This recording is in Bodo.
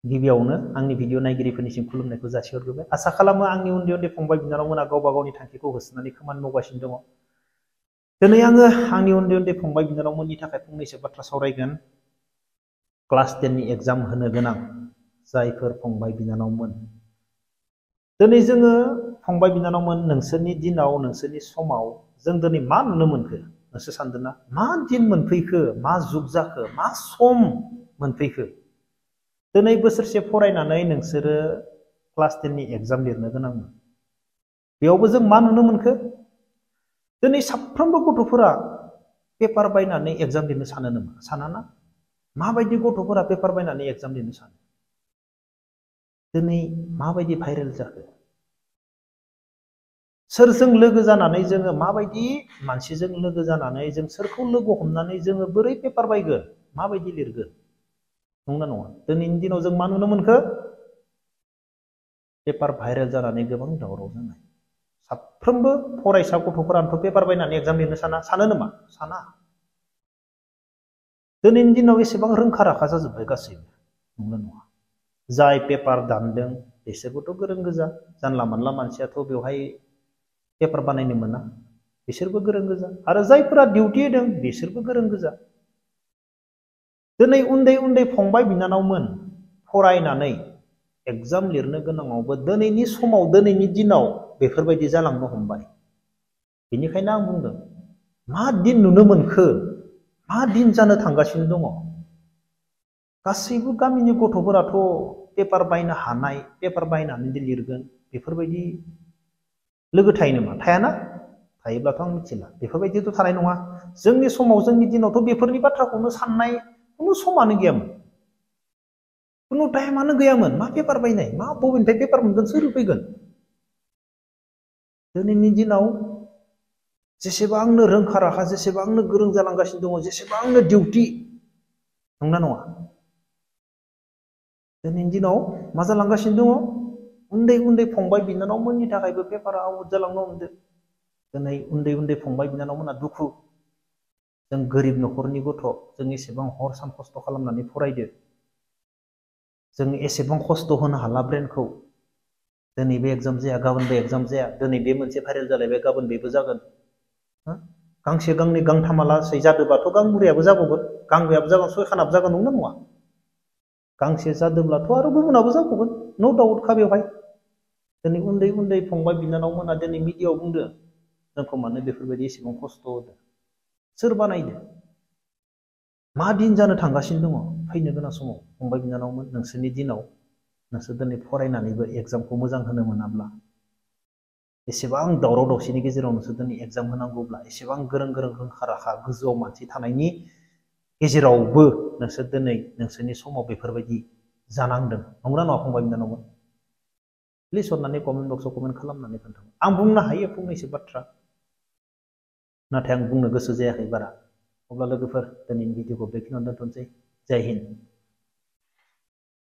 गिबियावनो आंनि भिडिअ नायगिरिफोरनिसिम खुलुमनायखौ जासिहरग्रोबाय। आसा खालामो आंनि उन्दै उन्दै फंबाय बिनानावमोना गावबा गावनि थांखिखौ होसोनानै खामानि मावगासिनो दङ। दिनै आङो आंनि उन्दै उन्दै फंबाय बिनानावमोननि थाखाय फंनैसो बाथ्रा सावरायगोन। क्लास 10 नि एग्जाम होनो गोनां जायफोर फंबाय बिनानावमोन, दिनै जोङो फंबाय बिनानावमोन नोंसोरनि दिनाव नोंसोरनि समाव जों दिनै मा नुनो मोनखो? नोंसोर सानदोंना मा दिन मोनफैखो, मा जुग जाखो, मा सम मोनफैखो? दिनै बोसोरसे फरायनानै नोंसोरो क्लास 10 नि एग्जाम लिरनो गोनांमोन। बेयावबो जों मा नुनो मोनखो? दिनै साफ्रोमबो गथ'फोरा पेपार बायनानै एग्जाम लिरनो सानो नामा? सानाना? माबायदि गथ'फोरा पेपार बायनानै एग्जाम लिरनो सानो? दिनै माबायदि भाइरेल जाखो? सोरजों लोगो जानानै जोङो माबायदि मानसिजों लोगो जानानै जों सोरखौ लोगो हमनानै जोङो बोरै पेपार बायगोन, माबायदि लिरगोन? नंगौना नङा? दिनैनि दिनाव जों मा नुनो मोनखो? पेपार भाइरेल जानानै गोबां दावराव जानाय। साफ्रोमबो फरायसा गथ'फोरानोथ' पेपार बायनानै एग्जाम लिरनो सानो नामा? साना। दिनैनि दिनाव एसेबां रोंखा राखा जाजोब्बाय गासैबो। नंगौना नङा? जाय पेपार दानदों बिसोरबोथ' गोरों गोजा। जानला मानला मानसियाथ' बेवहाय पेपार बानायनो मोना। बिसोरबो गोरों गोजा। आरो जायफोरा डिउटि होदों बिसोरबो गोरों गोजा। दिनै उन्दै उन्दै फंबाय बिनानावमोन फरायनानै एग्जाम लिरनो गोनाङावबो दिनैनि समाव दिनैनि दिनाव बेफोरबायदि जालांनो हमबाय। बेनिखायनो आं बुंदों, मा दिन नुनो मोनखो? मा दिन जानो थांगासिनो दङ? गासैबो गामिनि गथ'फोराथ' पेपार बायनो हानाय, पेपार बायनानै लिरगोन बेफोरबायदि लोगो थायो नामा? थायाना? थायोब्लाथ' आं मिथिला। बेफोरबायदिथ' थानाय नङा। जोंनि समाव जोंनि दिनावथ' बेफोरनि बाथ्राखौनो साननाय खुनु समानो गैयामोन। खुनु टाइमानो गैयामोन। मा पेपार बायनाय? मा बबेनिफ्राय पेपार मोनगोन? सोर होफैगोन? दिनैनि दिनाव जेसेबांनो रोंखा राखा, जेसेबांनो गोरों जालांगासिनो दङ, जेसेबांनो डिउटि, नंगौना नङा? दिनैनि दिनाव मा जालांगासिनो दङ? उन्दै उन्दै फंबाय बिनानावमोननि थाखायबो पेपारा आउट जालांनो हमदों। दिनै उन्दै उन्दै फंबाय बिनानावमोना दुखु। जों गोरिब न'खरनि गथ', जों एसेबां हर सान खस्थ' खालामनानै फरायदो। जों एसेबां खस्थ' होनो हाला ब्रेनखौ। दिनै बे एग्जाम जाया, गाबोन बे एग्जाम जाया, दिनै बे मोनसे भाइरेल जालायबाय, गाबोन बेबो जागोन। गांसे गांनै गांथामालासै जादोंबाथ' गांब्रैयाबो जाबावगोन, गांबायाबो जागोन, सयखानाबो जागोन, नंगौना नङा? गांसे जादोंब्लाथ' आरो गुबुनाबो जाबावगोन, नो डाउटखा बेवहाय। दिनै उन्दै उन्दै फंबाय बिनानावमोना दिनै मिडियाआव बुंदों, जोंखौ मानो बेफोरबायदि एसेबां खस्थ' होदों? सोर बानायदों? मा दिन जानो थांगासिनो दङ फैनो गोनां समाव? फंबाय बिनानावमोन, नोंसोरनि दिनाव नोंसोर दिनै फरायनानैबो एग्जामखौ मोजां होनो मोनाब्ला, एसेबां दावराव दावसिनि गेजेराव नोंसोर दिनै एग्जाम होनांगौब्ला, एसेबां गोरों गोरों रोंखा राखा गोजौआव मानसि थानायनि गेजेरावबो नोंसोर दिनै नोंसोरनि समाव बेफोरबायदि जानांदों। नंगौना नङा फंबाय बिनानावमोन? प्लिज अननानै कमेन्ट बक्सआव कमेन्ट खालामनानै खोन्था। आं बुंनो हायो फंनैसो बाथ्रा, नाथाय आं बुंनो गोसो जायाखै बारा। अब्ला लोगोफोर, दिनैनि भिडिअखौ बेखिनियावनो दोनथ'नोसै। जय हिन्द।